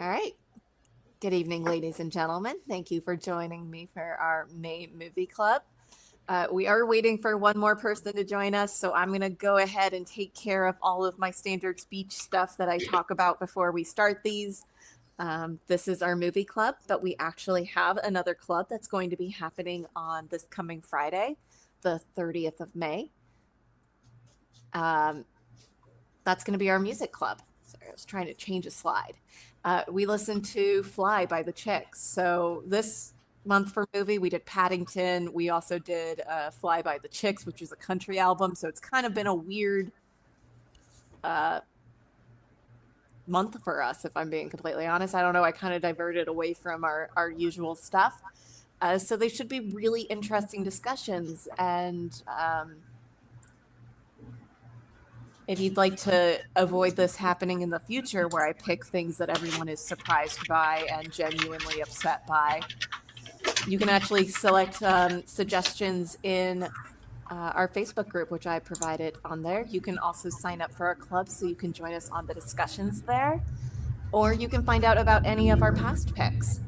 All right. Good evening, ladies and gentlemen. Thank you for joining me for our May Movie Club. We are waiting for one more person to join us, so I'm going to go ahead and take care of all of my standard speech stuff that I talk about before we start these. This is our movie club, but we actually have another club that's going to be happening on this coming Friday, the 30th of May. That's going to be our music club. Sorry, I was trying to change a slide. We listened to Fly by the Chicks. So this month for movie, we did Paddington. We also did Fly by the Chicks, which is a country album. So it's kind of been a weird month for us, if I'm being completely honest. I don't know. I kind of diverted away from our usual stuff. So they should be really interesting discussions. And if you'd like to avoid this happening in the future, where I pick things that everyone is surprised by and genuinely upset by, you can actually select suggestions in our Facebook group, which I provided on there. You can also sign up for our club so you can join us on the discussions there, or you can find out about any of our past picks,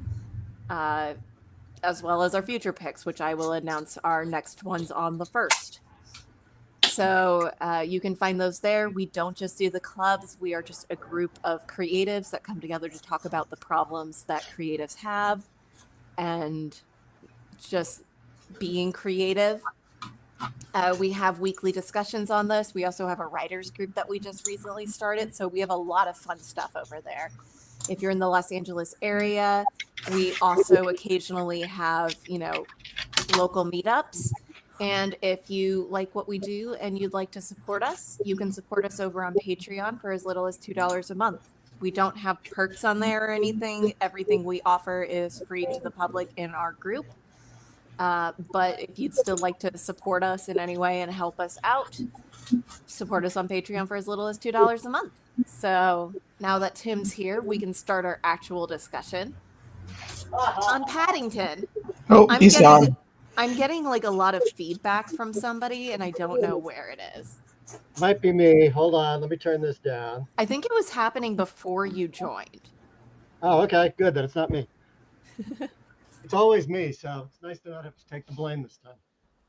as well as our future picks, which I will announce our next ones on the 1st. So you can find those there. We don't just do the clubs. We are just a group of creatives that come together to talk about the problems that creatives have and just being creative. We have weekly discussions on this. We also have a writers group that we just recently started. So we have a lot of fun stuff over there. If you're in the Los Angeles area, we also occasionally have, local meetups. And if you like what we do and you'd like to support us, you can support us over on Patreon for as little as $2 a month. We don't have perks on there or anything. Everything we offer is free to the public in our group. But if you'd still like to support us in any way and help us out, support us on Patreon for as little as $2 a month. So now that Tim's here, we can start our actual discussion on Paddington. Oh, he's on. I'm getting like a lot of feedback from somebody, and I don't know where it is. Might be me. Hold on. Let me turn this down. I think it was happening before you joined. Oh, okay. Good that it's not me. It's always me, so it's nice to not have to take the blame this time.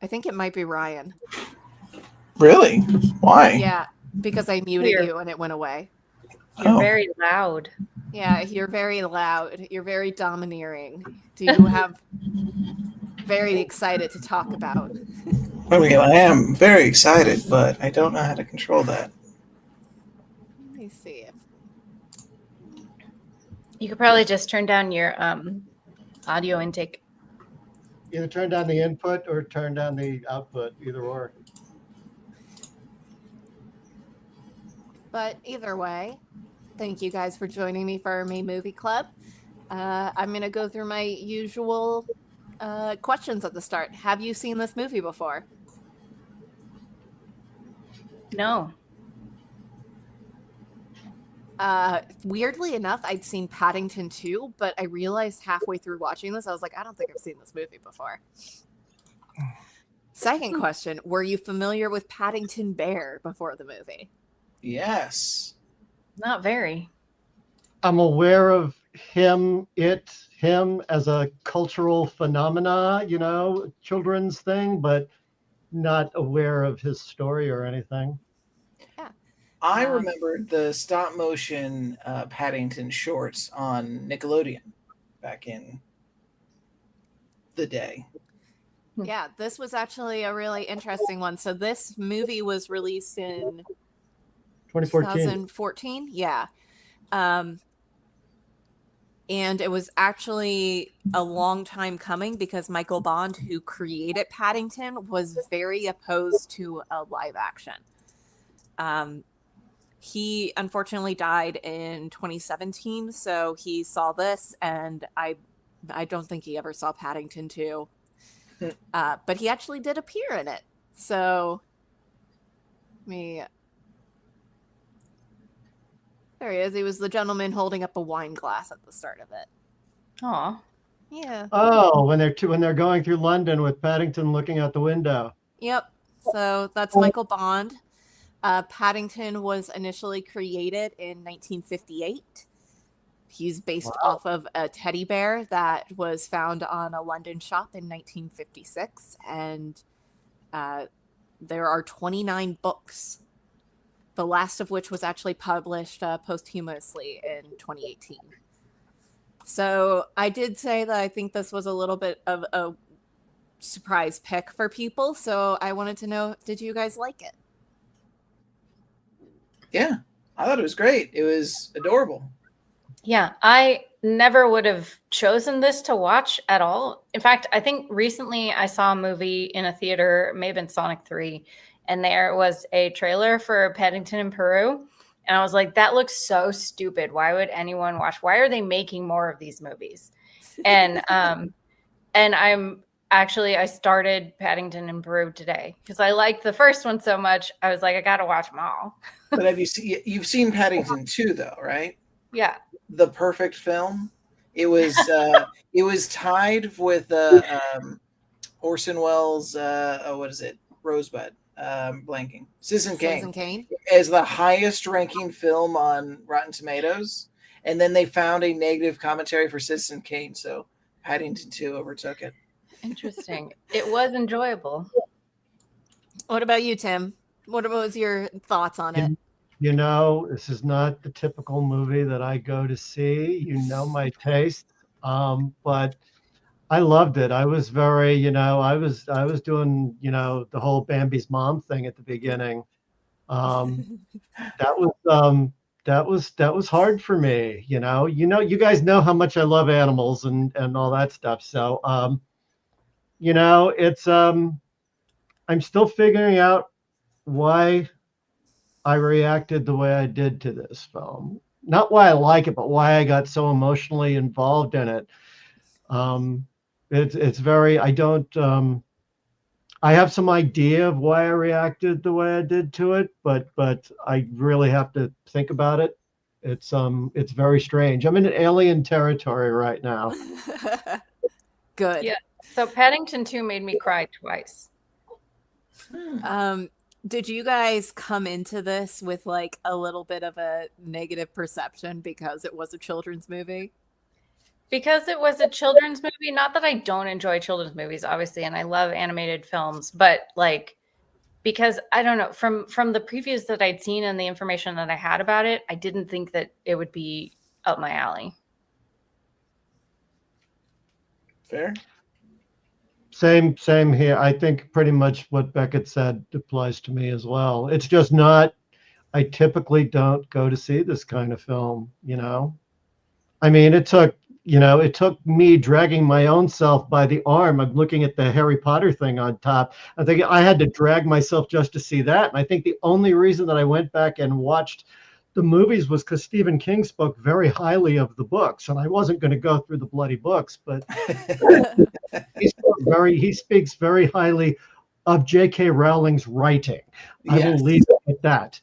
I think it might be Ryan. Really? Why? Yeah, because I muted you and it went away. You're very loud. Yeah, you're very loud. You're very domineering. Do you have very excited to talk about? I mean, I am very excited, but I don't know how to control that. Let me see if You could probably just turn down your audio intake. Either turn down the input or turn down the output, either or. But either way, thank you guys for joining me for our May Movie Club. I'm going to go through my usual questions at the start. Have you seen this movie before? No. Weirdly enough, I'd seen Paddington too, but I realized halfway through watching this, I was like, I don't think I've seen this movie before. Second question, were you familiar with Paddington Bear before the movie? Yes. Not very. I'm aware of him as a cultural phenomena, children's thing, but not aware of his story or anything. Yeah. I remembered the stop motion Paddington shorts on Nickelodeon back in the day. Yeah, this was actually a really interesting one. So this movie was released in 2014. Yeah. And it was actually a long time coming because Michael Bond, who created Paddington, was very opposed to a live action. He unfortunately died in 2017, so he saw this, and I don't think he ever saw Paddington 2. But he actually did appear in it. So, there he is. He was the gentleman holding up a wine glass at the start of it. Aw. Yeah. Oh, when they're going through London with Paddington looking out the window. Yep. So that's Michael Bond. Paddington was initially created in 1958. He's based Wow. off of a teddy bear that was found on a London shop in 1956, and there are 29 books, the last of which was actually published posthumously in 2018. So I did say that I think this was a little bit of a surprise pick for people. So I wanted to know, did you guys like it? Yeah, I thought it was great. It was adorable. Yeah, I never would have chosen this to watch at all. In fact, I think recently I saw a movie in a theater, maybe in Sonic 3, and there was a trailer for Paddington in Peru. And I was like, that looks so stupid. Why would anyone watch? Why are they making more of these movies? And I started Paddington in Peru today because I liked the first one so much. I was like, I gotta watch them all. But you've seen Paddington 2 though, right? Yeah. The perfect film. It was tied with Orson Welles. What is it? Rosebud. Blanking. Citizen Kane as the highest ranking film on Rotten Tomatoes, and then they found a negative commentary for Citizen Kane, so Paddington 2 overtook it. Interesting. It was enjoyable. What about you, Tim? What was your thoughts on it? You know, this is not the typical movie that I go to see. You know my taste, but I loved it. I was very, I was doing, the whole Bambi's mom thing at the beginning. That was hard for me. You guys know how much I love animals and all that stuff. So, it's I'm still figuring out why I reacted the way I did to this film. Not why I like it, but why I got so emotionally involved in it. It's very, I don't, I have some idea of why I reacted the way I did to it, but I really have to think about it. It's very strange. I'm in alien territory right now. Good. Yeah. So Paddington 2 made me cry twice. Did you guys come into this with like a little bit of a negative perception because it was a children's movie? Because it was a children's movie, not that I don't enjoy children's movies, obviously, and I love animated films, but like, because I don't know, from the previews that I'd seen and the information that I had about it, I didn't think that it would be up my alley. Fair. Same here. I think pretty much what Beckett said applies to me as well. It's just not, I typically don't go to see this kind of film, I mean, it took me dragging my own self by the arm. I'm looking at the Harry Potter thing on top. I think I had to drag myself just to see that. And I think the only reason that I went back and watched the movies was because Stephen King spoke very highly of the books. And I wasn't going to go through the bloody books, but he speaks very highly of J.K. Rowling's writing. Yes. I will leave it at that.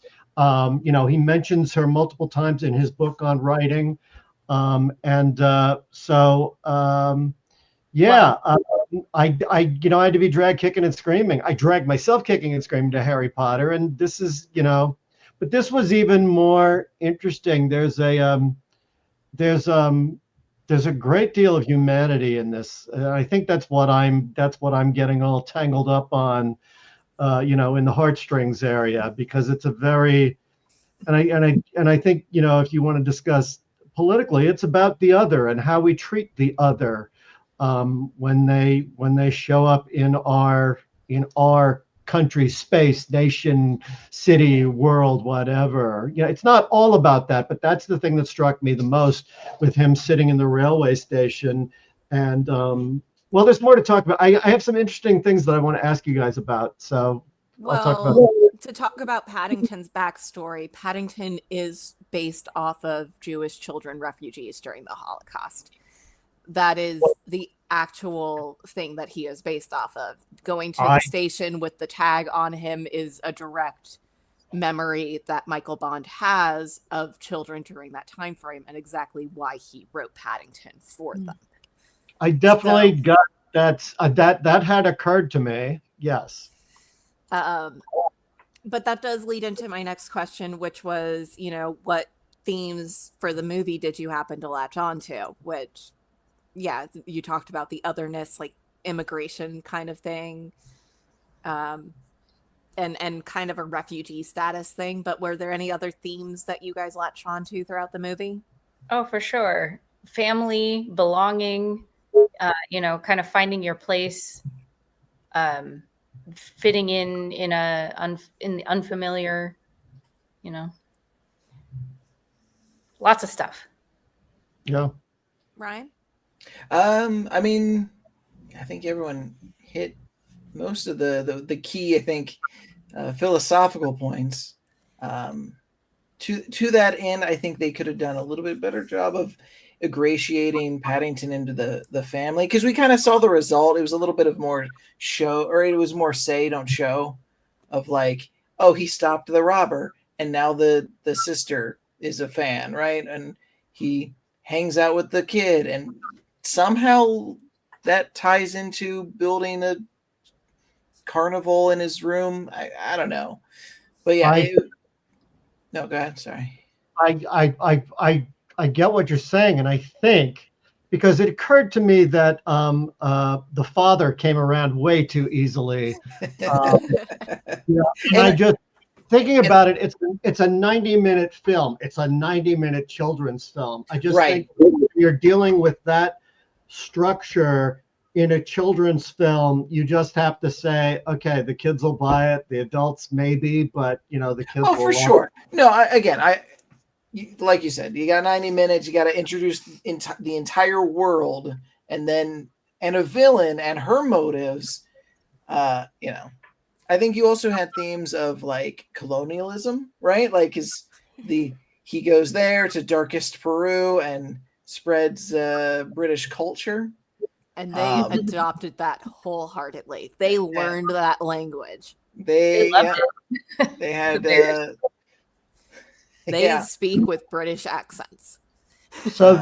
He mentions her multiple times in his book on writing. I had to be dragged kicking and screaming. I dragged myself kicking and screaming to Harry Potter, and this is, but this was even more interesting. There's a great deal of humanity in this. I think that's what I'm getting all tangled up on, in the heartstrings area, because it's a very, and I think, if you want to discuss politically, it's about the other and how we treat the other when they show up in our country, space, nation, city, world, whatever. It's not all about that, but that's the thing that struck me the most with him sitting in the railway station. And well, there's more to talk about. I have some interesting things that I want to ask you guys about. So I'll talk about that. To talk about Paddington's backstory, Paddington is based off of Jewish children refugees during the Holocaust. That is the actual thing that he is based off of. Going to the station with the tag on him is a direct memory that Michael Bond has of children during that time frame, and exactly why he wrote Paddington for them. I definitely got that had occurred to me. Yes. But that does lead into my next question, which was, what themes for the movie did you happen to latch onto? Which, yeah, you talked about the otherness, like immigration kind of thing, and kind of a refugee status thing. But were there any other themes that you guys latched onto throughout the movie? Oh, for sure. Family, belonging, kind of finding your place, fitting in the unfamiliar, lots of stuff. Yeah. Ryan? I mean, I think everyone hit most of the key, I think, philosophical points. To that end, I think they could have done a little bit better job of ingratiating Paddington into the family, because we kind of saw the result. It was a little bit of more show, or it was more say, don't show, of like, oh, he stopped the robber, and now the sister is a fan, right? And he hangs out with the kid, and somehow that ties into building a carnival in his room. I don't know, but yeah. No, go ahead. Sorry. I get what you're saying, and I think because it occurred to me that the father came around way too easily. And I just thinking about it, it's a 90-minute film. It's a 90-minute children's film. I just think you're dealing with that structure in a children's film. You just have to say, okay, the kids will buy it, the adults maybe, but the kids. Oh, for sure. No, like you said, you got 90 minutes. You got to introduce the entire world, and a villain and her motives. I think you also had themes of like colonialism, right? Like he goes there to darkest Peru and spreads British culture. And they adopted that wholeheartedly. They learned that language. They had they speak with British accents. So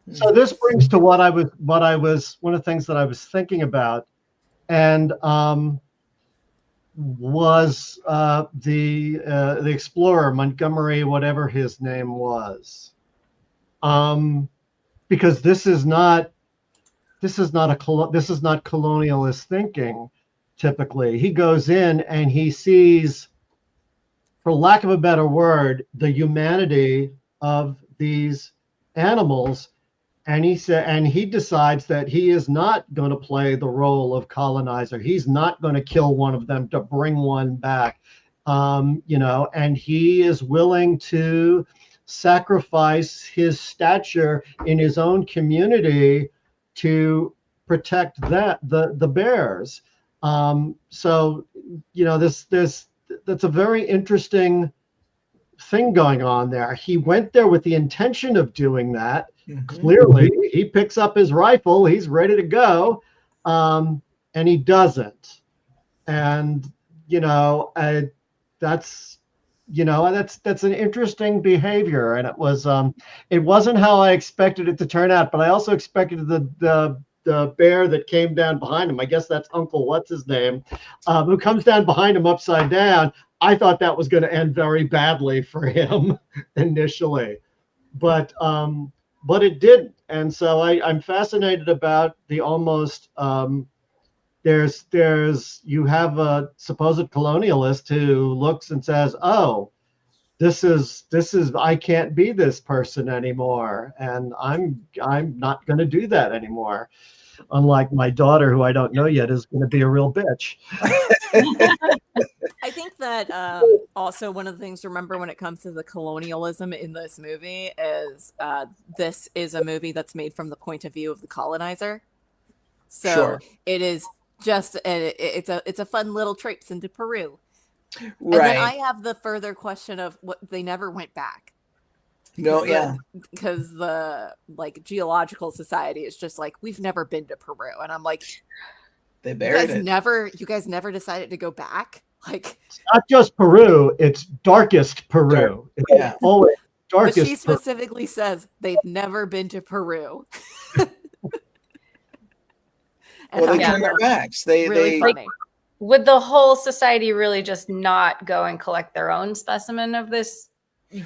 this brings to what I was one of the things that I was thinking about, and was the explorer Montgomery, whatever his name was, because this is not colonialist thinking. Typically, he goes in and he sees, for lack of a better word, the humanity of these animals, and he decides that he is not going to play the role of colonizer. He's not going to kill one of them to bring one back, and he is willing to sacrifice his stature in his own community to protect the bears. That's a very interesting thing going on there. He went there with the intention of doing that. Mm-hmm. Clearly, he picks up his rifle, he's ready to go, and he doesn't. And that's an interesting behavior, and it wasn't how I expected it to turn out. But I also expected the bear that came down behind him, I guess that's Uncle what's his name, who comes down behind him upside down. I thought that was going to end very badly for him initially, but it didn't. And so I'm fascinated about the almost. You have a supposed colonialist who looks and says, "Oh, this is I can't be this person anymore, and I'm not going to do that anymore." Unlike my daughter, who I don't know yet, is going to be a real bitch. I think that also one of the things to remember when it comes to the colonialism in this movie is this is a movie that's made from the point of view of the colonizer. So sure. It is just it's a fun little traipse into Peru. Right. And then I have the further question of what they never went back. No, because the Geological Society is just like, we've never been to Peru, and I'm like, they buried it. You guys never decided to go back. Like, it's not just Peru; it's darkest Peru. Yeah, always darkest. But she specifically says they've never been to Peru. Well, they turned their backs. They funny. Would the whole society really just not go and collect their own specimen of this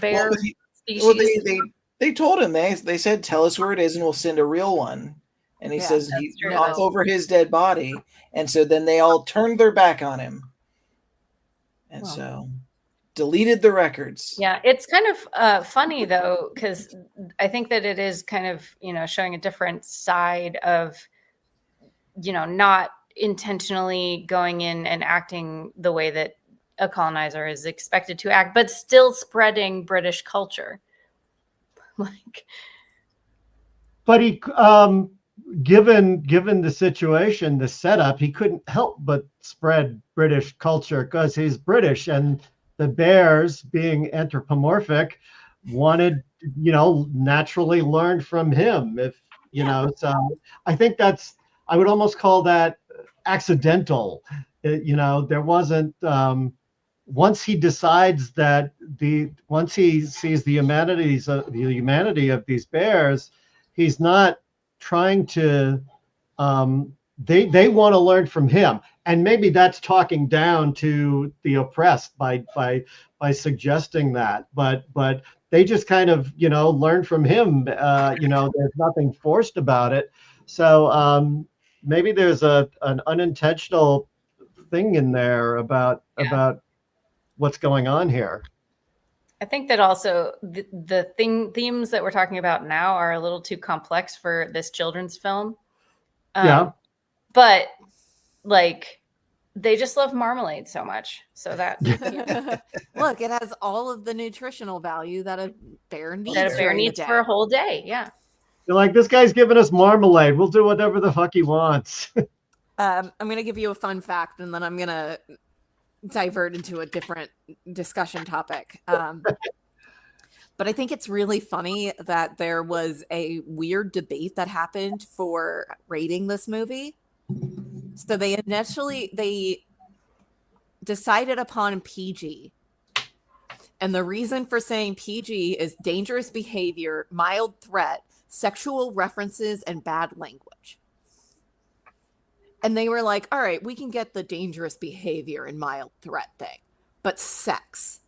bear? Well, Well, species. they told him they said, "Tell us where it is, and we'll send a real one." And he says he true. knocked over his dead body, and so then they all turned their back on him, and so deleted the records. Yeah, it's kind of funny though, because I think that it is kind of, showing a different side of, not intentionally going in and acting the way that a colonizer is expected to act, but still spreading British culture. But he, given the situation, the setup, he couldn't help but spread British culture because he's British, and the bears, being anthropomorphic, wanted, naturally learned from him. So I think I would almost call that accidental. There wasn't. Once he decides that once he sees the humanity of these bears, he's not trying to. They want to learn from him, and maybe that's talking down to the oppressed by suggesting that. But they just kind of learn from him. There's nothing forced about it. So maybe there's an unintentional thing in there about what's going on here. I think that also the themes that we're talking about now are a little too complex for this children's film. But they just love marmalade so much. So that look, it has all of the nutritional value that a bear needs. For a whole day. Yeah. You're like, this guy's giving us marmalade. We'll do whatever the fuck he wants. I'm going to give you a fun fact, and then I'm going to divert into a different discussion topic. But I think it's really funny that there was a weird debate that happened for rating this movie. So they decided upon PG. And the reason for saying PG is dangerous behavior, mild threat, sexual references, and bad language. And they were like, all right, we can get the dangerous behavior and mild threat thing, but sexual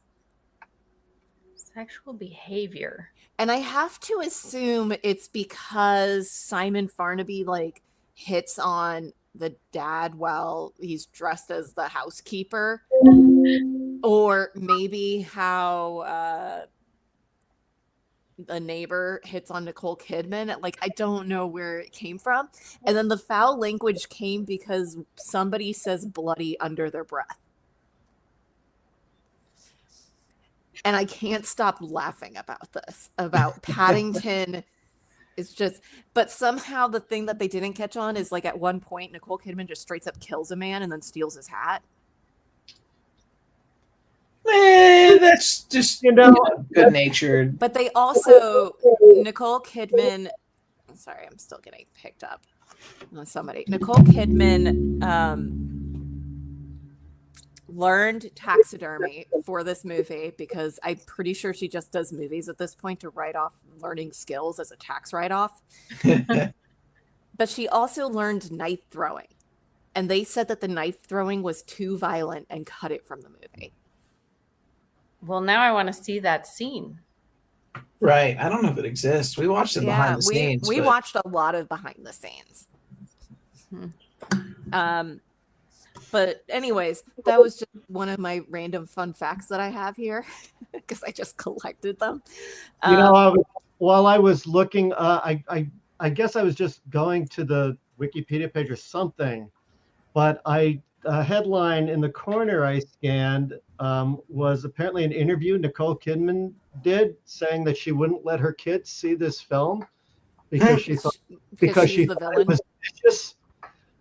behavior. And I have to assume it's because Simon Farnaby hits on the dad while he's dressed as the housekeeper, or maybe how the neighbor hits on Nicole Kidman. I don't know where it came from. And then the foul language came because somebody says bloody under their breath. And I can't stop laughing about this, about Paddington. It's just, but somehow the thing that they didn't catch on is at one point, Nicole Kidman just straight up kills a man and then steals his hat. That's just, good natured. But they also, Nicole Kidman, sorry, I'm still getting picked up on somebody. Nicole Kidman learned taxidermy for this movie because I'm pretty sure she just does movies at this point to write off learning skills as a tax write-off. But she also learned knife throwing. And they said that the knife throwing was too violent and cut it from the movie. Well, now I want to see that scene. Right. I don't know if it exists. We watched it behind the scenes. We watched a lot of behind the scenes. But anyways, that was just one of my random fun facts that I have here because I just collected them. While I was looking, I guess I was just going to the Wikipedia page or something, but a headline in the corner I scanned was apparently an interview Nicole Kidman did saying that she wouldn't let her kids see this film because she thought it was vicious.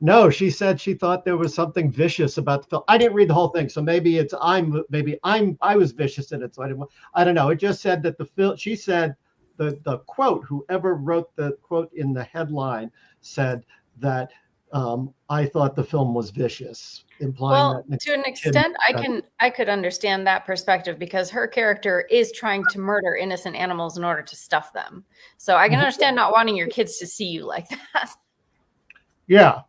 No, she said she thought there was something vicious about the film. I didn't read the whole thing, so maybe I was vicious in it, so I don't know. It just said that the film. She said the quote. Whoever wrote the quote in the headline said that I thought the film was vicious, implying that to an extent I could understand that perspective because her character is trying to murder innocent animals in order to stuff them. So I can understand not wanting your kids to see you like that. Yeah.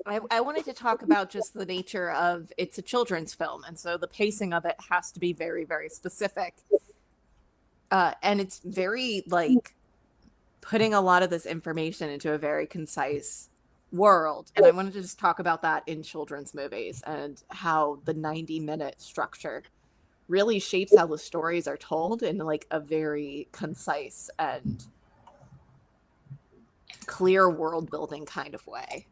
I wanted to talk about just the nature of it's a children's film, and so the pacing of it has to be very, very specific. And it's very like putting a lot of this information into a very concise world. And I wanted to just talk about that in children's movies and how the 90-minute structure really shapes how the stories are told in like a very concise and clear world building kind of way.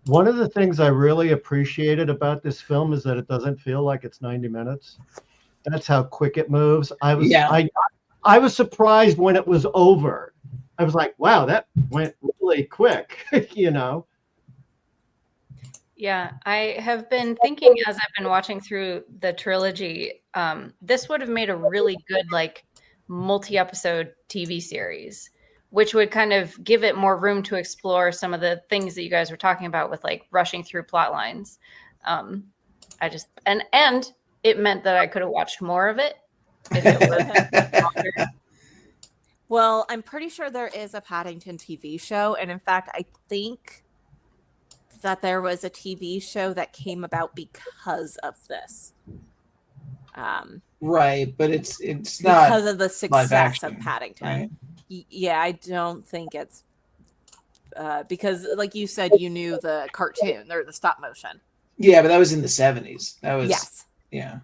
One of the things I really appreciated about this film is that it doesn't feel like it's 90 minutes. That's how quick it moves. I was surprised when it was over. I was like, wow, that went really quick, you know? Yeah, I have been thinking as I've been watching through the trilogy, this would have made a really good like multi-episode TV series, which would kind of give it more room to explore some of the things that you guys were talking about with like rushing through plot lines. I just and it meant that I could have watched more of it if it was longer. Well, I'm pretty sure there is a Paddington TV show, and in fact, I think that there was a TV show that came about because of this. Right, but it's not because of the success action, of Paddington. right? Yeah, I don't think it's because, like you said, you knew the cartoon or the stop motion. Yeah, but that was in the 70s. That was Yes. Yeah.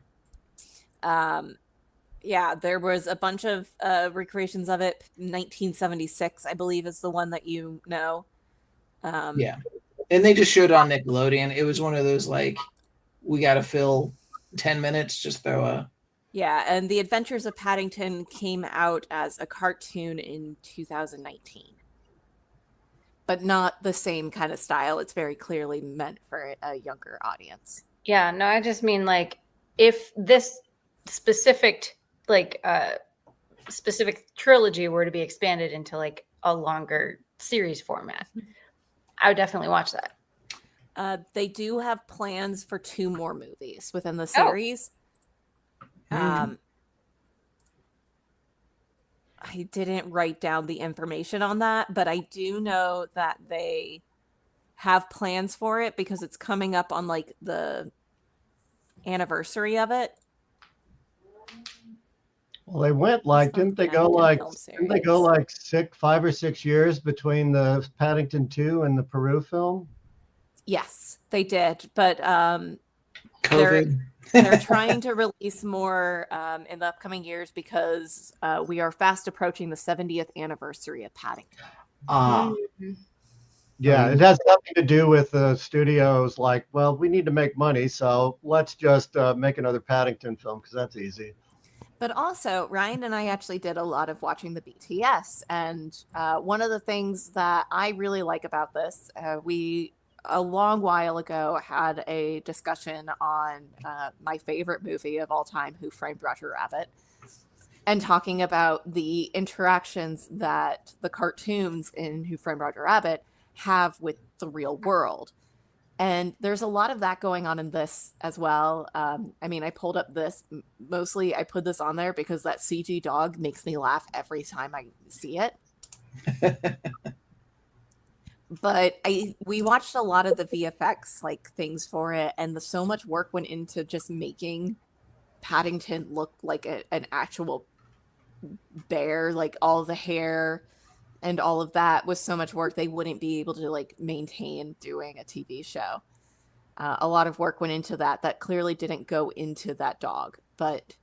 Yeah, there was a bunch of recreations of it. 1976, I believe, is the one that you know. Yeah. And they just showed on Nickelodeon. It was one of those like, we got to fill 10 minutes, just throw a. Yeah, and The Adventures of Paddington came out as a cartoon in 2019. But not the same kind of style. It's very clearly meant for a younger audience. Yeah, no, I just mean like if this specific specific trilogy were to be expanded into like a longer series format, I would definitely watch that. They do have plans for 2 more movies within the series. I didn't write down the information on that, but I do know that they have plans for it because it's coming up on like the anniversary of it. Well, they went like, didn't they go like 5 or 6 years between the Paddington 2 and the Peru film? Yes, they did. But COVID. they're trying to release more in the upcoming years because we are fast approaching the 70th anniversary of Paddington. Yeah, it has nothing to do with the studios like, well, we need to make money, so let's just make another Paddington film because that's easy. But also, Ryan and I actually did a lot of watching the BTS. And one of the things that I really like about this, we, a long while ago, had a discussion on my favorite movie of all time, Who Framed Roger Rabbit, and talking about the interactions that the cartoons in Who Framed Roger Rabbit have with the real world. And there's a lot of that going on in this as well. I mean, I pulled up this. Mostly, I put this on there because that CG dog makes me laugh every time I see it. But we watched a lot of the VFX like things for it, and so much work went into just making Paddington look like an actual bear. Like all the hair and all of that was so much work they wouldn't be able to like maintain doing a TV show. A lot of work went into that clearly didn't go into that dog, but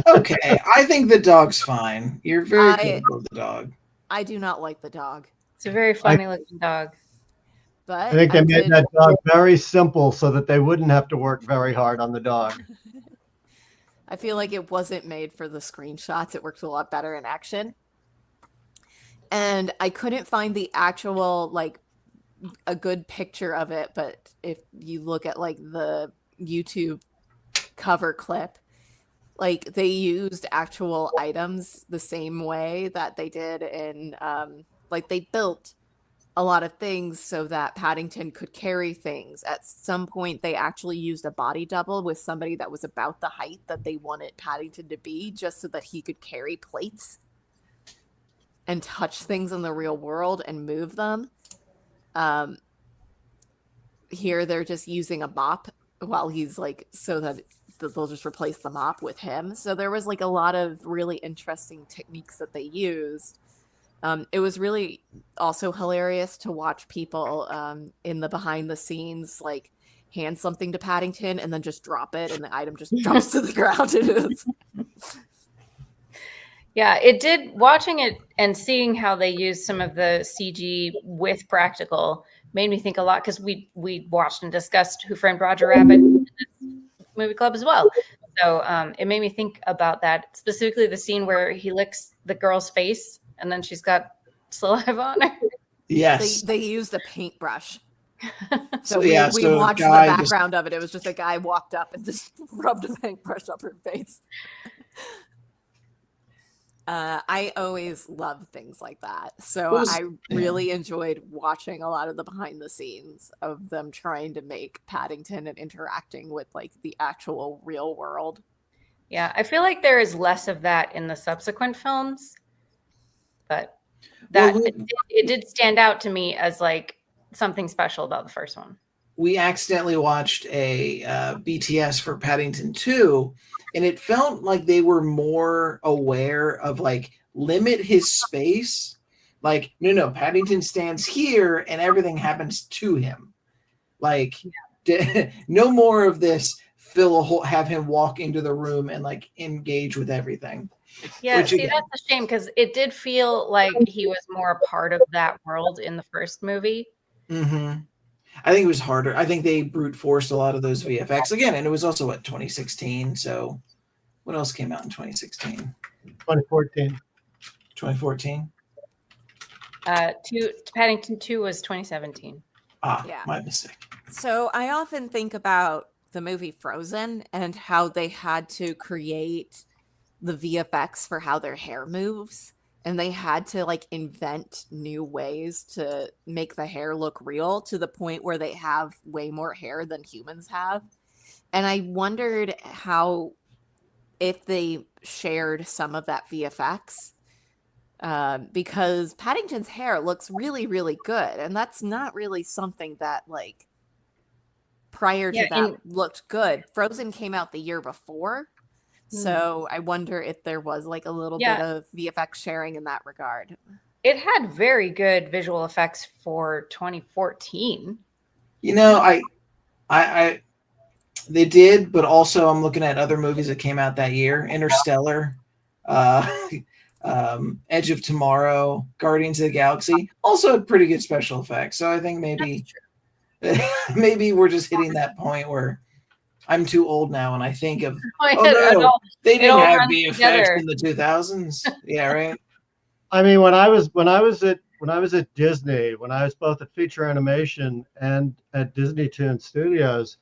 Okay, I think the dog's fine. You're very critical of the dog. I do not like the dog. It's a very funny looking dog. But I think they made that dog very simple so that they wouldn't have to work very hard on the dog. I feel like it wasn't made for the screenshots. It works a lot better in action. And I couldn't find the actual, like, a good picture of it. But if you look at, like, the YouTube cover clip, like, they used actual items the same way that they did in, like, they built a lot of things so that Paddington could carry things. At some point, they actually used a body double with somebody that was about the height that they wanted Paddington to be, just so that he could carry plates and touch things in the real world and move them. here they're just using a mop while he's like, so that they'll just replace the mop with him. So there was like a lot of really interesting techniques that they used. It was really also hilarious to watch people in the behind the scenes like hand something to Paddington and then just drop it, and the item just drops to the ground. Yeah, it did. Watching it and seeing how they used some of the CG with practical made me think a lot, because we watched and discussed Who Framed Roger Rabbit in this movie club as well. So it made me think about that, specifically the scene where he licks the girl's face and then she's got saliva on her. Yes. They used a paintbrush. So we a watched the guy background of it. It was just a guy walked up and just rubbed a paintbrush up her face. I always love things like that. So I really enjoyed watching a lot of the behind the scenes of them trying to make Paddington and interacting with like the actual real world. Yeah, I feel like there is less of that in the subsequent films, but that it did stand out to me as like something special about the first one. We accidentally watched a BTS for Paddington 2, and it felt like they were more aware of like limit his space. Like, no, Paddington stands here and everything happens to him. Like, no more of this. Fill a hole, have him walk into the room and like engage with everything. Yeah, that's a shame, because it did feel like he was more a part of that world in the first movie. Mm-hmm. I think it was harder. I think they brute forced a lot of those VFX again, and it was also 2016. So, what else came out in 2016? 2014. 2014. Paddington 2 was 2017. My mistake. So I often think about the movie Frozen and how they had to create the VFX for how their hair moves. And they had to like invent new ways to make the hair look real, to the point where they have way more hair than humans have. And I wondered if they shared some of that VFX, because Paddington's hair looks really, really good. And that's not really something that like prior to that looked good. Frozen came out the year before. So I wonder if there was like a little bit of VFX sharing in that regard. It had very good visual effects for 2014. You know, I they did, but also I'm looking at other movies that came out that year: Interstellar, Edge of Tomorrow, Guardians of the Galaxy. Also had pretty good special effects. So I think maybe we're just hitting that point where I'm too old now, and I think of they didn't have VFX in the 2000s. Yeah, right. I mean, when I was at Disney, when I was both at Feature Animation and at Disney Toon Studios,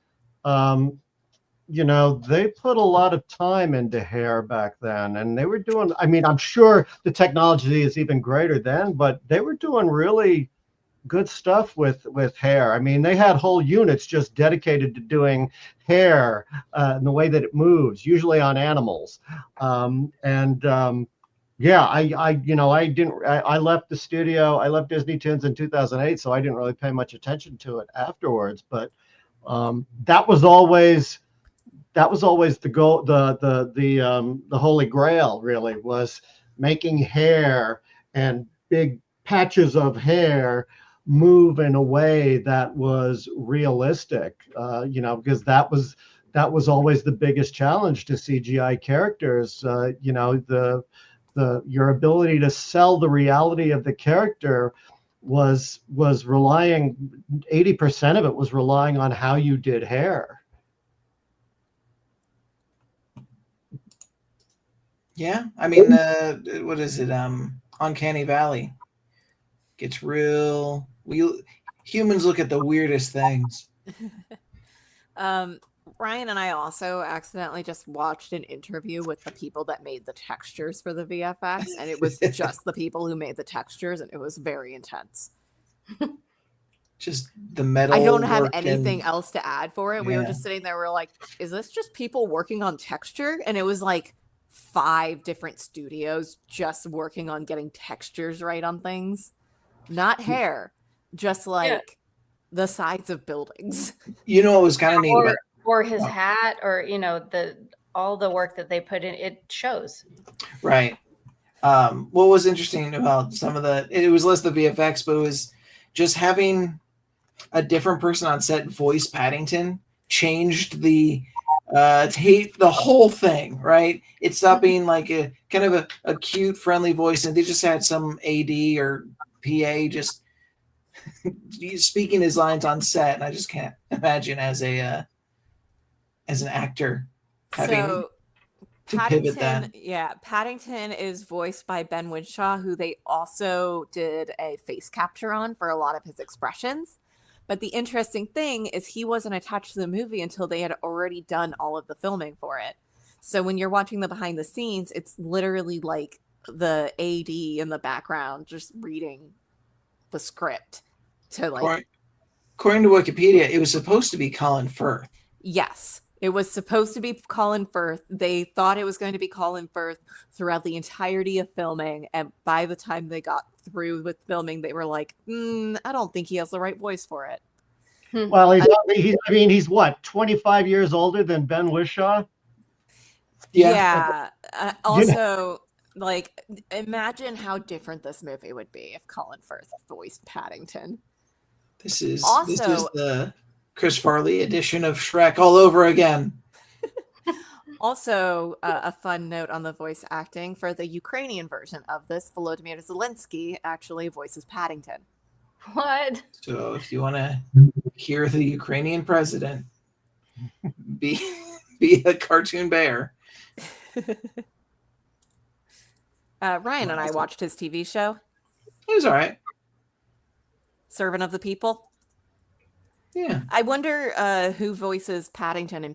they put a lot of time into hair back then, and they were doing. I mean, I'm sure the technology is even greater then, but they were doing really good stuff with hair. I mean, they had whole units just dedicated to doing hair and the way that it moves, usually on animals. I left the studio. I left Disney Toons in 2008, so I didn't really pay much attention to it afterwards. But that was always the goal. The holy grail really was making hair and big patches of hair move in a way that was realistic, because that was always the biggest challenge to CGI characters. Your ability to sell the reality of the character was relying, 80% of it was relying on how you did hair. Yeah, I mean, what is it? Uncanny Valley gets real. Humans look at the weirdest things. Ryan and I also accidentally just watched an interview with the people that made the textures for the VFX, and it was just the people who made the textures, and it was very intense. Just the metal. I don't have anything else to add for it. We were just sitting there. We're like, is this just people working on texture? And it was like 5 different studios just working on getting textures right on things. Not hair, just like the sides of buildings. You know what was kind of neat about or his hat, or all the work that they put in, it shows. right. What was interesting about some of it was less the VFX, but it was just having a different person on set voice Paddington changed the whole thing, right? It stopped being like a kind of a cute, friendly voice, and they just had some AD or PA just speaking his lines on set, and I just can't imagine as an actor having to pivot that. Yeah, Paddington is voiced by Ben Winshaw, who they also did a face capture on for a lot of his expressions. But the interesting thing is he wasn't attached to the movie until they had already done all of the filming for it. So when you're watching the behind the scenes, it's literally like the AD in the background just reading the script to like. According to Wikipedia, it was supposed to be Colin Firth. Yes, it was supposed to be Colin Firth. They thought it was going to be Colin Firth throughout the entirety of filming. And by the time they got through with filming, they were like, I don't think he has the right voice for it. Well, he's what, 25 years older than Ben Whishaw? Yeah. Also, like, imagine how different this movie would be if Colin Firth voiced Paddington. This is the Chris Farley edition of Shrek all over again. Also, a fun note on the voice acting for the Ukrainian version of this, Volodymyr Zelensky actually voices Paddington. What? So if you want to hear the Ukrainian president be a cartoon bear. Ryan and I watched his TV show. It was all right. Servant of the People. Yeah. I wonder who voices Paddington in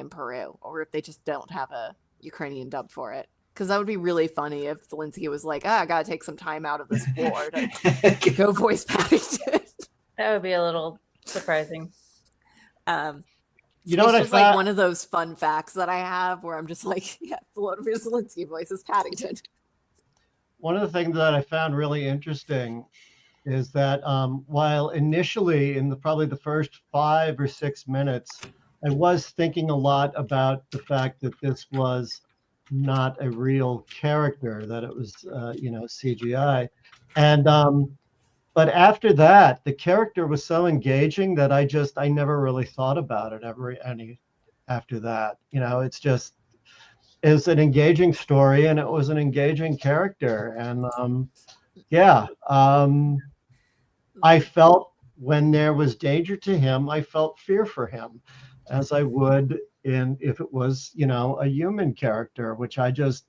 Peru, or if they just don't have a Ukrainian dub for it. Because that would be really funny if Zelensky was like, I got to take some time out of this war to go voice Paddington. That would be a little surprising. You know what I just thought? like one of those fun facts that I have where I'm just like, yeah, Volodymyr Zelensky voices Paddington. One of the things that I found really interesting is that while initially in probably the first 5 or 6 minutes, I was thinking a lot about the fact that this was not a real character, that it was CGI, and but after that, the character was so engaging that I never really thought about it after that. It was an engaging story, and it was an engaging character, and I felt when there was danger to him, I felt fear for him, as I would if it was, a human character, which I've got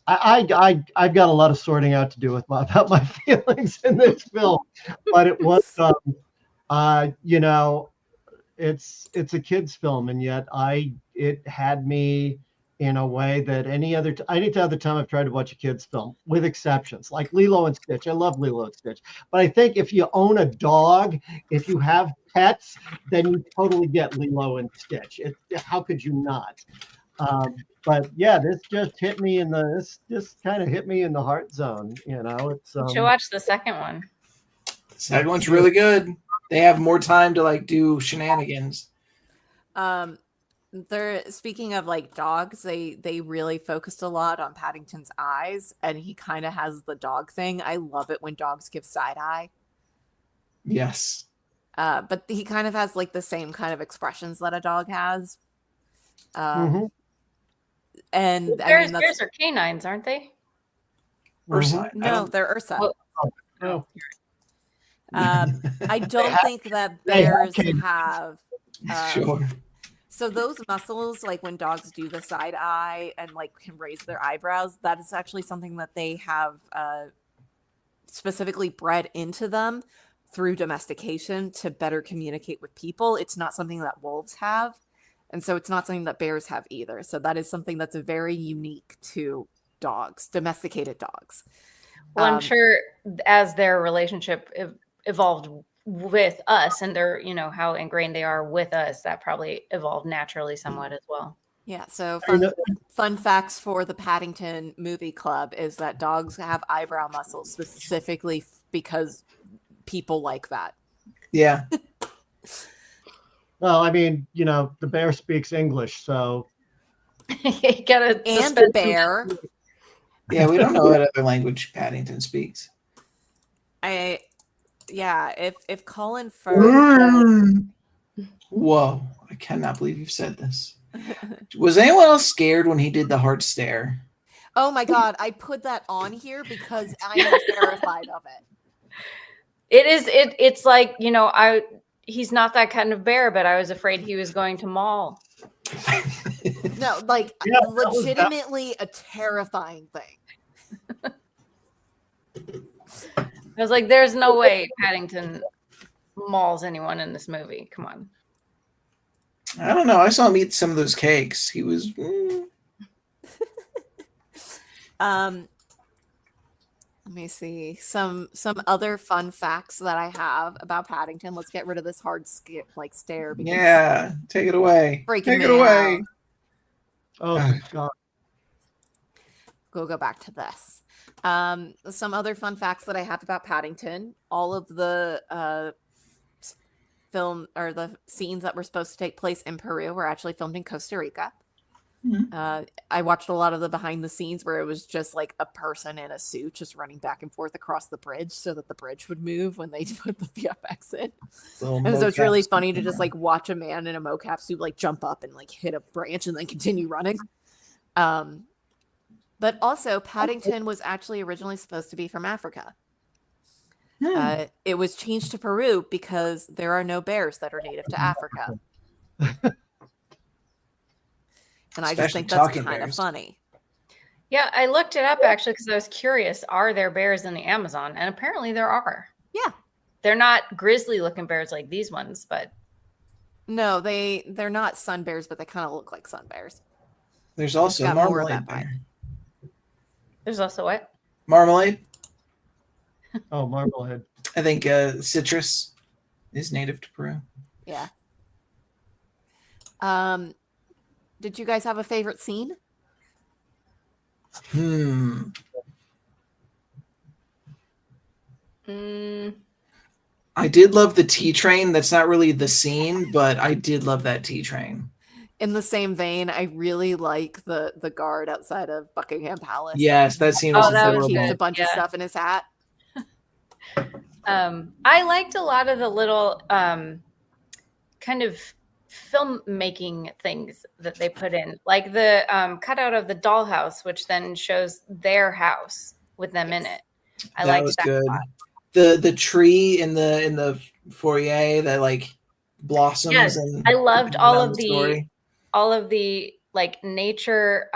a lot of sorting out to do about my feelings in this film, but it was, it's a kid's film, and yet it had me in a way that any other time I've tried to watch a kid's film, with exceptions, like Lilo and Stitch. I love Lilo and Stitch. But I think if you own a dog, if you have pets, then you totally get Lilo and Stitch. How could you not? But yeah, this just hit me this kind of hit me in the heart zone. It's You should watch the second one. The second one's really good. They have more time to like do shenanigans. They're speaking of like dogs, they really focused a lot on Paddington's eyes, and he kind of has the dog thing. I love it when dogs give side eye. Yes. But he kind of has like the same kind of expressions that a dog has. And bears are canines, aren't they? Ursine. No, they're Ursa. No. I don't think that bears have. Sure. So those muscles, like when dogs do the side eye and like can raise their eyebrows, that is actually something that they have specifically bred into them through domestication to better communicate with people. It's not something that wolves have. And so it's not something that bears have either. So that is something that's very unique to dogs, domesticated dogs. Well, I'm sure as their relationship evolved with us, and they're, how ingrained they are with us, that probably evolved naturally somewhat as well. Yeah. So fun facts for the Paddington movie club is that dogs have eyebrow muscles specifically because people like that. Yeah. Well, I mean, the bear speaks English, so. You gotta And suspend bear. Yeah, we don't know what other language Paddington speaks. If Colin Firth. Whoa, I cannot believe you've said this. Was anyone else scared when he did the hard stare? Oh my God, I put that on here because I am terrified of it. It's like, he's not that kind of bear, but I was afraid he was going to maul. No, like Yeah, legitimately a terrifying thing. I was like, there's no way Paddington mauls anyone in this movie. Come on. I don't know. I saw him eat some of those cakes. He was. Let me see some other fun facts that I have about Paddington. Let's get rid of this hard stare. Because Yeah, take it away. Breaking Take it away. Oh God. Go back to this. Some other fun facts that I have about Paddington. All of the film or the scenes that were supposed to take place in Peru were actually filmed in Costa Rica. Mm-hmm. I watched a lot of the behind the scenes where it was just like a person in a suit just running back and forth across the bridge so that the bridge would move when they put the VFX in. And so it's really funny to just like watch a man in a mocap suit like jump up and like hit a branch and then continue running. But also Paddington was actually originally supposed to be from Africa. It was changed to Peru because there are no bears that are native to Africa. And I just think that's kind of funny. Yeah, I looked it up actually because I was curious. Are there bears in the Amazon? And apparently there are. Yeah. They're not grizzly looking bears like these ones, but. No, they're not sun bears, but they kind of look like sun bears. There's also marmalade bear. There's also what? Marmalade. Oh, marmalade. I think citrus is native to Peru. Yeah. Did you guys have a favorite scene? I did love the tea train. That's not really the scene, but I did love that tea train. In the same vein, I really like the guard outside of Buckingham Palace. Yes, that scene was adorable. Keeps a bunch of stuff in his hat. I liked a lot of the little kind of filmmaking things that they put in, like the cutout of the dollhouse, which then shows their house with them in it. I liked that good. a lot. The tree in the foyer that like blossoms. Yes, and I loved all of story. the like nature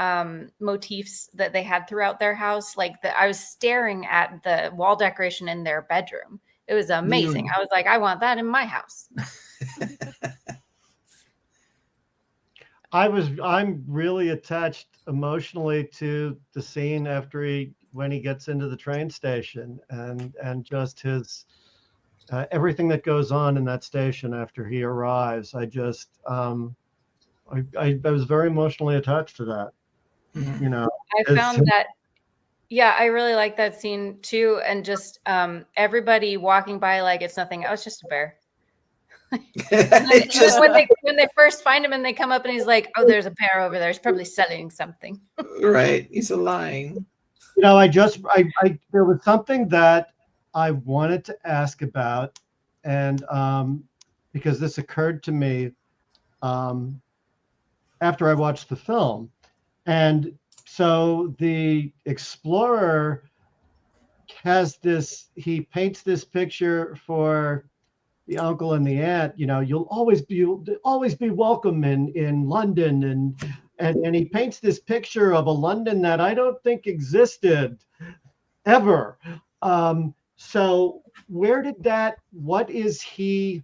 motifs that they had throughout their house. Like I was staring at the wall decoration in their bedroom. It was amazing. I was like, I want that in my house. I'm really attached emotionally to the scene when he gets into the train station and just his everything that goes on in that station after he arrives. I just I was very emotionally attached to that. I found that. Yeah, I really like that scene too, and just everybody walking by like it's nothing. Oh, it's just a bear. When they first find him and they come up and he's like, "Oh, there's a bear over there. He's probably selling something." Right, he's lying. There was something that I wanted to ask about, and because this occurred to me after I watched the film, and so the explorer has this. He paints this picture for the uncle and the aunt. You'll always be welcome in London, and he paints this picture of a London that I don't think existed ever. So where did that? What is he?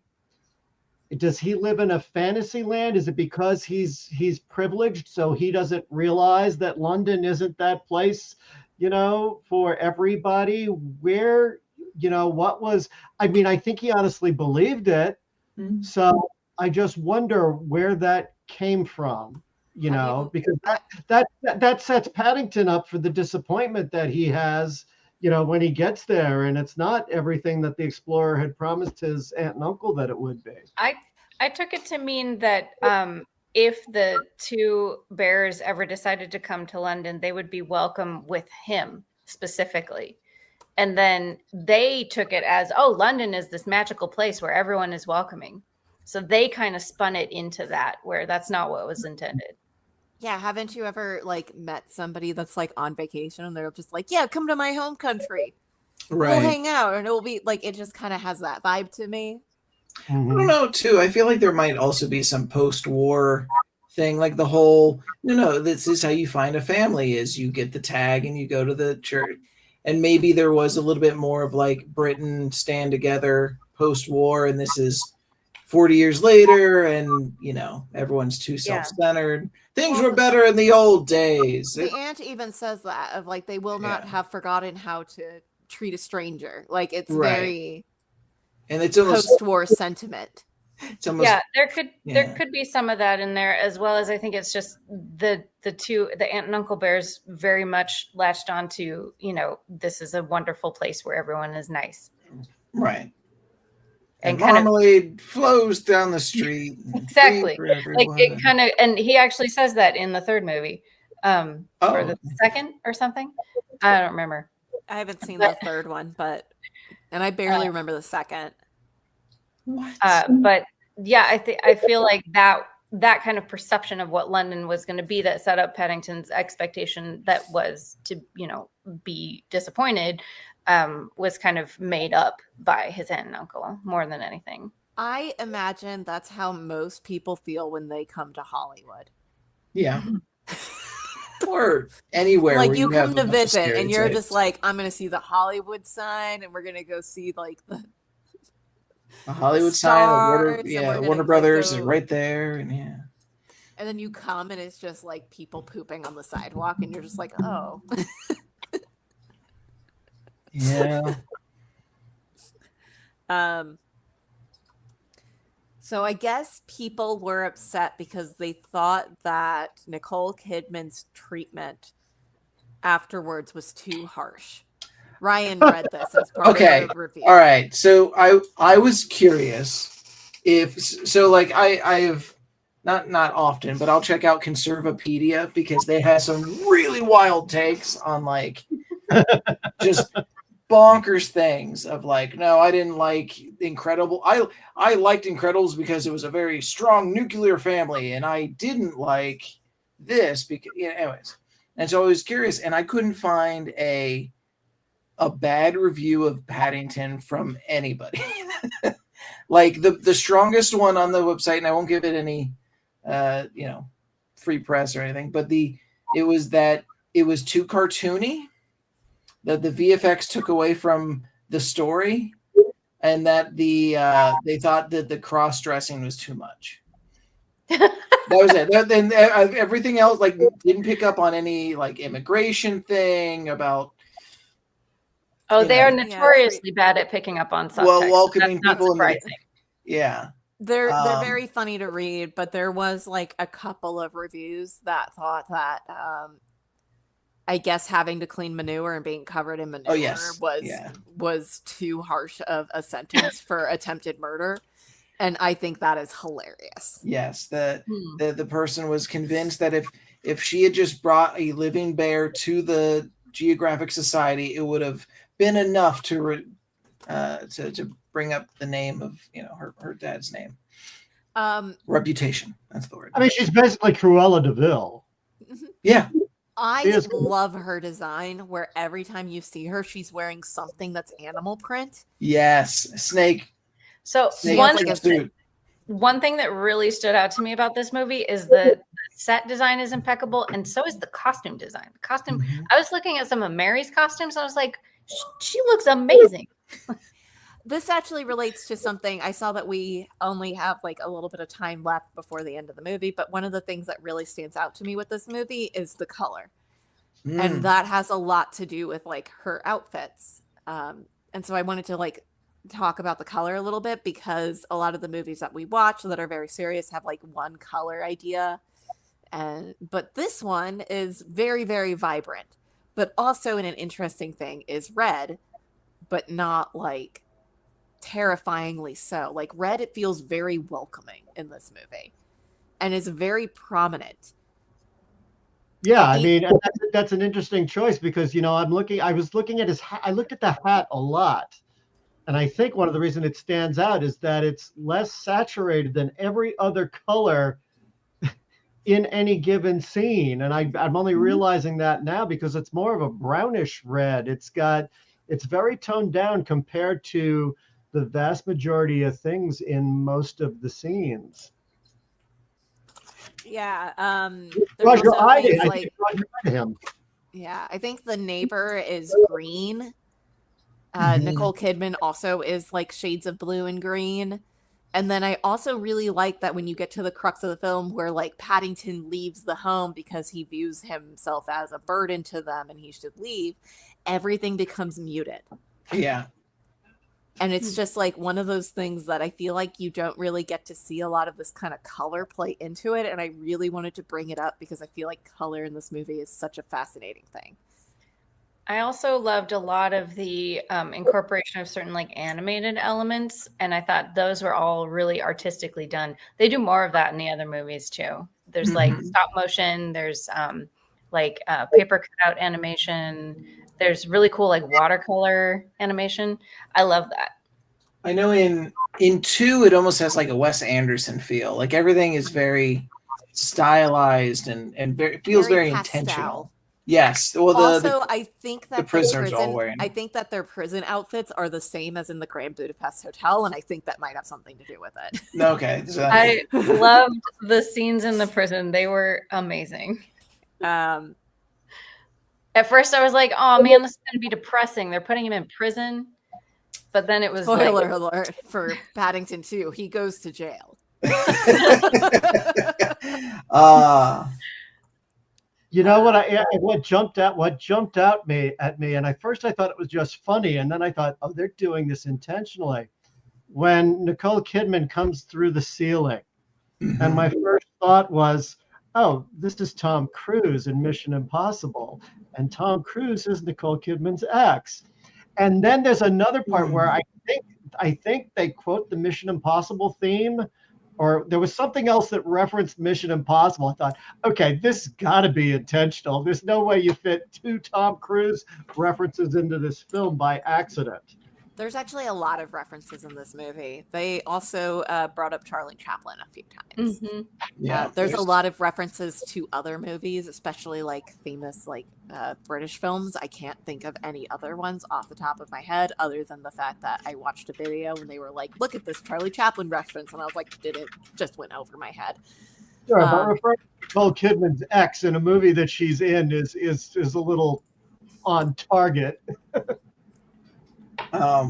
Does he live in a fantasy land? Is it because he's privileged, so he doesn't realize that London isn't that place, for everybody? Where, what was? I mean, I think he honestly believed it. Mm-hmm. So I just wonder where that came from, because that sets Paddington up for the disappointment that he has when he gets there, and it's not everything that the explorer had promised his aunt and uncle that it would be. I took it to mean that if the two bears ever decided to come to London, they would be welcome with him specifically. And then they took it as, oh, London is this magical place where everyone is welcoming. So they kind of spun it into that, where that's not what was intended. Yeah, haven't you ever like met somebody that's like on vacation and they're just like, yeah, come to my home country. Right. We'll hang out, and it'll be like, it just kind of has that vibe to me. I don't know, too. I feel like there might also be some post-war thing, like the whole, no, this is how you find a family, is you get the tag and you go to the church. And maybe there was a little bit more of like Britain stand together post-war, and this is 40 years later, and everyone's too self-centered. Things were better in the old days. The aunt even says that, of like, they will not have forgotten how to treat a stranger. Like, it's very, and it's almost post-war sentiment. It's almost, there could be some of that in there, as well as I think it's just the aunt and uncle bears very much latched onto, this is a wonderful place where everyone is nice. Right. And marmalade flows down the street. Exactly. Like it kind of, and he actually says that in the third movie, or the second or something. I don't remember. I haven't seen the third one, and I barely remember the second. But yeah, I feel like that kind of perception of what London was going to be, that set up Paddington's expectation that was to, be disappointed, was kind of made up by his aunt and uncle more than anything. I imagine that's how most people feel when they come to Hollywood. Yeah. Or anywhere. Like, you come to visit and you're just like, I'm going to see the Hollywood sign, and we're going to go see like the Hollywood sign, Warner Brothers is right there, and and then you come and it's just like people pooping on the sidewalk, and you're just like, oh. Yeah. So I guess people were upset because they thought that Nicole Kidman's treatment afterwards was too harsh. Ryan read this as part of the review. All right. So I was curious like I have not often, but I'll check out Conservapedia, because they have some really wild takes on like just bonkers things of like, no, I didn't like Incredible. I liked Incredibles because it was a very strong nuclear family, and I didn't like this because anyways. And so I was curious, and I couldn't find a bad review of Paddington from anybody. Like the strongest one on the website, and I won't give it any free press or anything, but it was too cartoony, that the VFX took away from the story, and that they thought that the cross-dressing was too much. That was it. Then everything else like didn't pick up on any like immigration thing about. Oh, they are notoriously bad at picking up on subtext. Well, welcoming That's people. surprising. They're very funny to read, but there was like a couple of reviews that thought that I guess having to clean manure and being covered in manure was too harsh of a sentence for attempted murder. And I think that is hilarious. Yes, the person was convinced that if she had just brought a living bear to the Geographic Society, it would have been enough to bring up the name of her dad's name. Reputation. That's the word. I mean, she's basically Cruella de Vil. Yeah. I love her design, where every time you see her, she's wearing something that's animal print. Yes, snake. So one thing that really stood out to me about this movie is the set design is impeccable, and so is the costume design. The costume. Mm-hmm. I was looking at some of Mary's costumes, and I was like, she looks amazing. This actually relates to something. I saw that we only have like a little bit of time left before the end of the movie, but one of the things that really stands out to me with this movie is the color. And that has a lot to do with like her outfits. And so I wanted to like talk about the color a little bit, because a lot of the movies that we watch that are very serious have like one color idea. But this one is very, very vibrant. But also, an interesting thing is red, but not like terrifyingly so. Like red, it feels very welcoming in this movie and is very prominent. Yeah, I mean, and that's an interesting choice because I was looking at his hat. I looked at the hat a lot, and I think one of the reasons it stands out is that it's less saturated than every other color in any given scene. And I'm only realizing that now because it's more of a brownish red. It's very toned down compared to the vast majority of things in most of the scenes. Yeah. Draws your eye to him. Yeah, I think the neighbor is green. Nicole Kidman also is like shades of blue and green. And then I also really like that when you get to the crux of the film where like Paddington leaves the home because he views himself as a burden to them and he should leave, everything becomes muted. Yeah. And it's just like one of those things that I feel like you don't really get to see a lot of this kind of color play into it. And I really wanted to bring it up because I feel like color in this movie is such a fascinating thing. I also loved a lot of the incorporation of certain like animated elements. And I thought those were all really artistically done. They do more of that in the other movies too. There's like stop motion. There's paper cutout animation. There's really cool like watercolor animation. I love that. I know in 2 it almost has like a Wes Anderson feel. Like everything is very stylized and it feels very intentional. Yes. Well, also, I think that the prisoners all wearing. I think that their prison outfits are the same as in the Grand Budapest Hotel, and I think that might have something to do with it. Okay. So I loved the scenes in the prison. They were amazing. At first, I was like, "Oh man, this is going to be depressing." They're putting him in prison, but then it was spoiler alert for Paddington 2. He goes to jail. You know what jumped out at me, and at first I thought it was just funny, and then I thought, oh, they're doing this intentionally. When Nicole Kidman comes through the ceiling, and my first thought was, oh, this is Tom Cruise in Mission Impossible, and Tom Cruise is Nicole Kidman's ex. And then there's another part where I think they quote the Mission Impossible theme, or there was something else that referenced Mission Impossible. I thought, okay, this has got to be intentional. There's no way you fit 2 Tom Cruise references into this film by accident. There's actually a lot of references in this movie. They also brought up Charlie Chaplin a few times. Mm-hmm. Yeah, there's a lot of references to other movies, especially like famous like British films. I can't think of any other ones off the top of my head other than the fact that I watched a video and they were like, look at this Charlie Chaplin reference. And I was like, just went over my head. Sure, but referring to Nicole Kidman's ex in a movie that she's in is a little on target.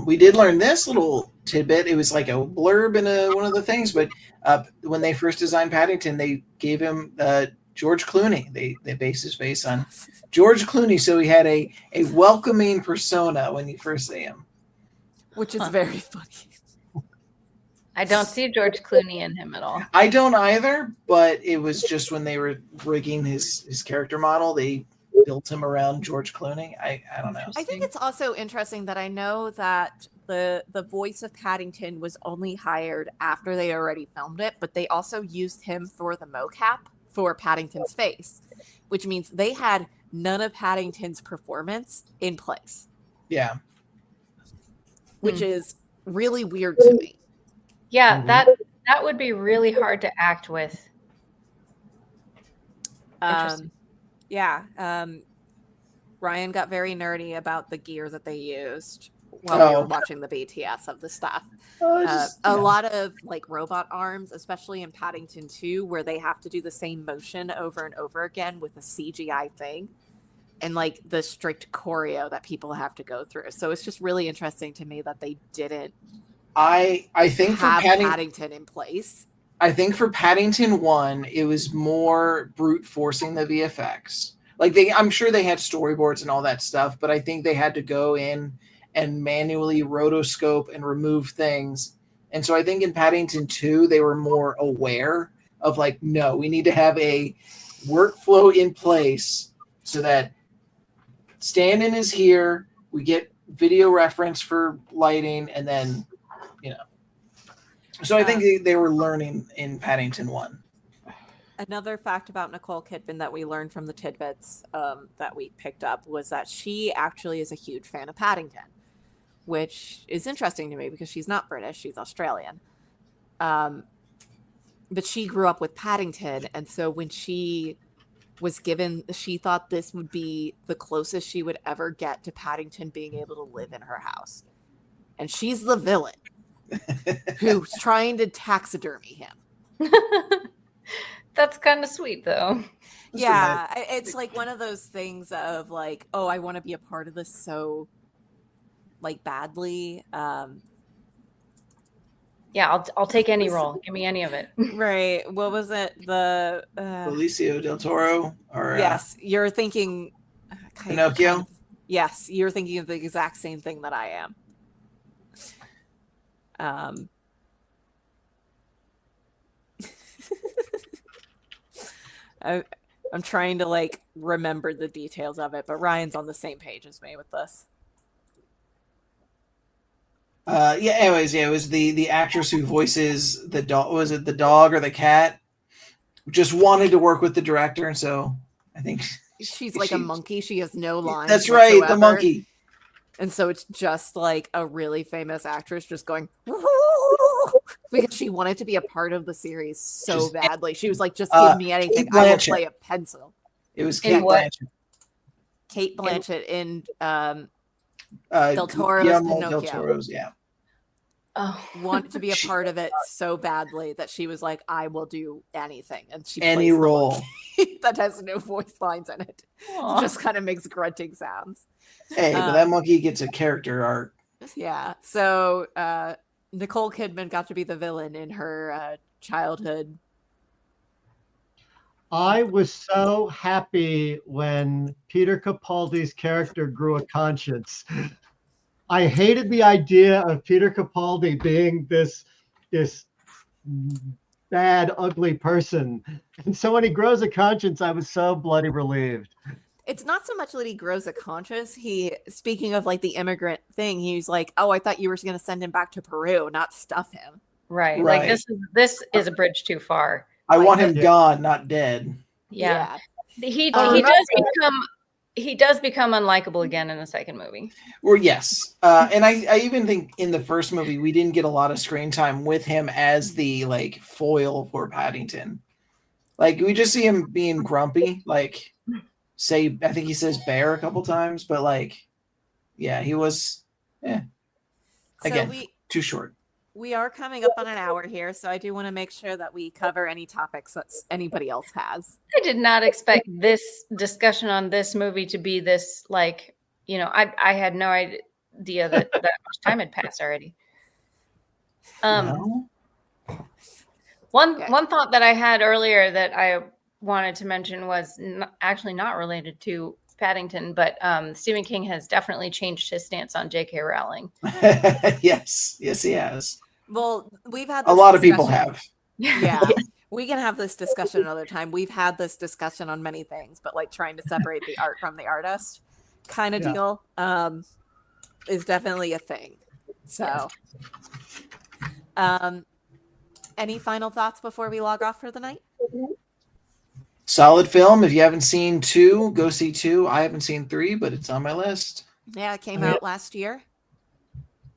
We did learn this little tidbit. It was like a blurb in one of the things, but when they first designed Paddington, they gave him George Clooney. They based his face on George Clooney, so he had a welcoming persona when you first see him, which is very funny. I don't see George Clooney in him at all. I don't either, but it was just when they were rigging his character model, they built him around George Clooney. I don't know. I think it's also interesting that I know that the voice of Paddington was only hired after they already filmed it, but they also used him for the mocap for Paddington's face, which means they had none of Paddington's performance in place. Yeah. Which is really weird to me. Yeah, that would be really hard to act with. Ryan got very nerdy about the gear that they used while we were watching the BTS of the stuff. A lot of like robot arms, especially in Paddington 2, where they have to do the same motion over and over again with a CGI thing, and like the strict choreo that people have to go through. So it's just really interesting to me that they didn't. I think have for Paddington in place. I think for Paddington 1, it was more brute forcing the VFX. Like I'm sure they had storyboards and all that stuff, but I think they had to go in and manually rotoscope and remove things. And so I think in Paddington 2, they were more aware of like, no, we need to have a workflow in place so that stand-in is here. We get video reference for lighting, and then, So I think they were learning in Paddington 1. Another fact about Nicole Kidman that we learned from the tidbits that we picked up was that she actually is a huge fan of Paddington, which is interesting to me because she's not British, she's Australian. But she grew up with Paddington, and so when she was given, she thought this would be the closest she would ever get to Paddington being able to live in her house. And she's the villain who's trying to taxidermy him. That's kind of sweet, though. Yeah, it's like one of those things of like, oh, I want to be a part of this so like badly. Yeah, I'll take any role. Give me any of it. Right. What was it? The Benicio del Toro, or yes, you're thinking Pinocchio. Yes, you're thinking of the exact same thing that I am. I'm trying to like remember the details of it, but Ryan's on the same page as me with this. Anyways, it was the actress who voices the dog. Was it the dog or the cat? Just wanted to work with the director, and so I think she's like a monkey. She has no lines. That's right, whatsoever. the monkey. And so it's just like a really famous actress just going because she wanted to be a part of the series so badly. She was like, just give me anything. I will play a pencil. It was Kate Blanchett. Kate Blanchett in Del Toro's Pinocchio. Del Toro's, yeah. Wanted to be a part of it so badly that she was like, I will do anything. And she any role that has no voice lines in it. It just kind of makes grunting sounds. Hey, but that monkey gets a character arc. Yeah. So Nicole Kidman got to be the villain in her childhood. I was so happy when Peter Capaldi's character grew a conscience. I hated the idea of Peter Capaldi being this bad, ugly person. And so when he grows a conscience, I was so bloody relieved. It's not so much that he grows a conscience. Speaking of like the immigrant thing, he's like, oh, I thought you were going to send him back to Peru, not stuff him. Right. Like this is a bridge too far. I want him gone, not dead. Yeah. He does become unlikable again in the second movie. Well, yes. And I even think in the first movie, we didn't get a lot of screen time with him as the like foil for Paddington. Like we just see him being grumpy, like I think he says bear a couple times, but like, yeah, he was, again, too short. We are coming up on an hour here, so I do want to make sure that we cover any topics that anybody else has. I did not expect this discussion on this movie to be this, like, I had no idea that much time had passed already. One thought that I had earlier that I wanted to mention was actually not related to Paddington, but Stephen King has definitely changed his stance on J.K. Rowling. Yes, he has. Well, we've had a lot of people have. Yeah, we can have this discussion another time. We've had this discussion on many things, but like trying to separate the art from the artist kind of deal is definitely a thing. So, any final thoughts before we log off for the night? Solid film. If you haven't seen 2, go see 2. I haven't seen 3, but it's on my list. Yeah, it came out last year.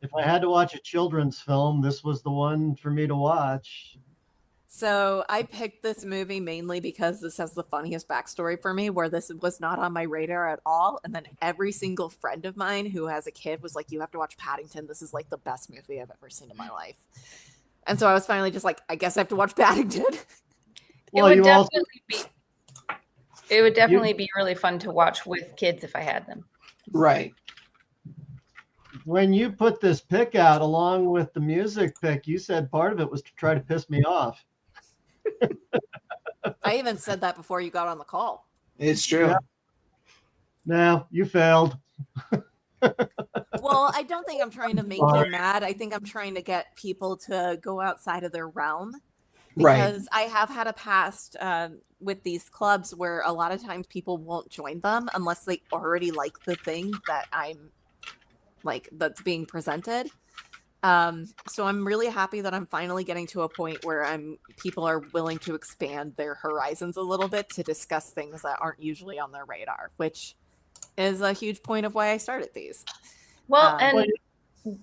If I had to watch a children's film, this was the one for me to watch. So I picked this movie mainly because this has the funniest backstory for me, where this was not on my radar at all. And then every single friend of mine who has a kid was like, you have to watch Paddington. This is like the best movie I've ever seen in my life. And so I was finally just like, I guess I have to watch Paddington. Well, it would definitely be really fun to watch with kids if I had them. Right. When you put this pick out along with the music pick, you said part of it was to try to piss me off. I even said that before you got on the call. It's true. Yeah. No, you failed. Well, I don't think I'm trying to make you mad. I think I'm trying to get people to go outside of their realm. Because I have had a past with these clubs where a lot of times people won't join them unless they already like the thing that I'm like that's being presented. So I'm really happy that I'm finally getting to a point where people are willing to expand their horizons a little bit to discuss things that aren't usually on their radar, which is a huge point of why I started these. Well, and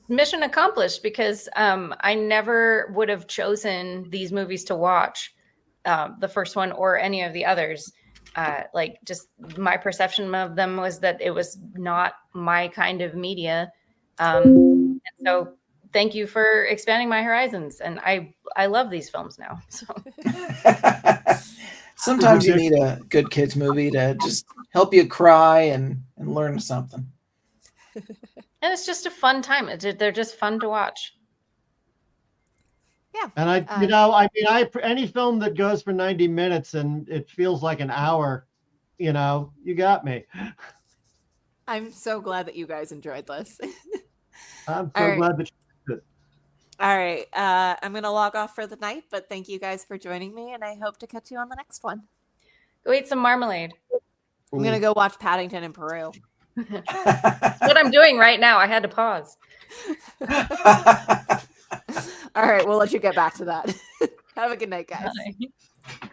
mission accomplished, because I never would have chosen these movies to watch, the first one or any of the others. Like, just my perception of them was that it was not my kind of media. And so thank you for expanding my horizons. And I love these films now. So sometimes you need a good kids movie to just help you cry and learn something. And it's just a fun time. They're just fun to watch. Yeah. And any film that goes for 90 minutes and it feels like an hour, you got me. I'm so glad that you guys enjoyed this. I'm so glad that you did. All right. I'm going to log off for the night, but thank you guys for joining me, and I hope to catch you on the next one. Go eat some marmalade. I'm going to go watch Paddington in Peru. That's what I'm doing right now. I had to pause. All right. We'll let you get back to that. Have a good night, guys. Bye.